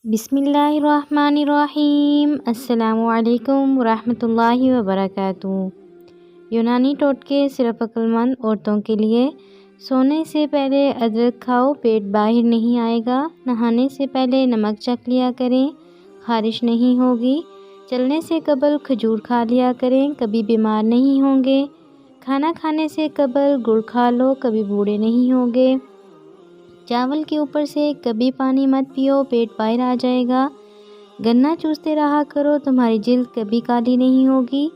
بسم اللہ الرحمن الرحیم۔ السلام علیکم ورحمۃ اللہ وبرکاتہ۔ یونانی ٹوٹکے صرف عقل مند عورتوں کے لیے۔ سونے سے پہلے ادرک کھاؤ، پیٹ باہر نہیں آئے گا۔ نہانے سے پہلے نمک چکھ لیا کریں، خارش نہیں ہوگی۔ چلنے سے قبل کھجور کھا لیا کریں، کبھی بیمار نہیں ہوں گے۔ کھانا کھانے سے قبل گڑ کھا لو، کبھی بوڑھے نہیں ہوں گے۔ چاول کے اوپر سے کبھی پانی مت پیو، پیٹ باہر آ جائے گا۔ گنا چوستے رہا کرو، تمہاری جلد کبھی کالی نہیں ہوگی۔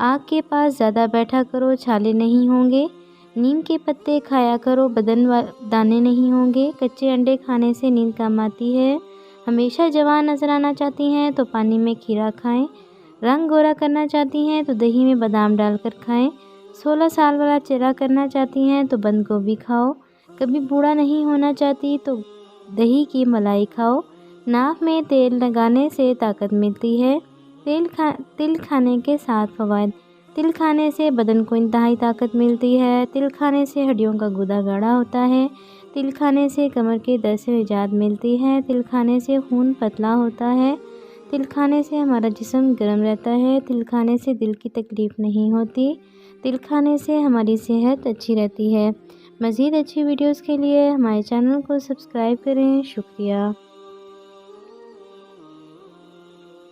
آگ کے پاس زیادہ بیٹھا کرو، چھالے نہیں ہوں گے۔ نیم کے پتے کھایا کرو، بدن دانے نہیں ہوں گے۔ کچے انڈے کھانے سے نیند کم آتی ہے۔ ہمیشہ جوان نظر آنا چاہتی ہیں تو پانی میں کھیرا کھائیں۔ رنگ گورا کرنا چاہتی ہیں تو دہی میں بادام ڈال کر کھائیں۔ 16 سال والا چہرہ کرنا چاہتی ہیں تو بند گوبھی کھاؤ۔ کبھی بوڑھا نہیں ہونا چاہتی تو دہی کی ملائی کھاؤ۔ ناک میں تیل لگانے سے طاقت ملتی ہے۔ تل کھانے کے 7 فوائد۔ تل کھانے سے بدن کو انتہائی طاقت ملتی ہے۔ تل کھانے سے ہڈیوں کا گودا گاڑھا ہوتا ہے۔ تل کھانے سے کمر کے درد سے نجات ملتی ہے۔ تل کھانے سے خون پتلا ہوتا ہے۔ تل کھانے سے ہمارا جسم گرم رہتا ہے۔ تل کھانے سے دل کی تکلیف نہیں ہوتی۔ تل کھانے سے ہماری صحت اچھی رہتی ہے۔ مزید اچھی ویڈیوز کے لیے ہمارے چینل کو سبسکرائب کریں۔ شکریہ۔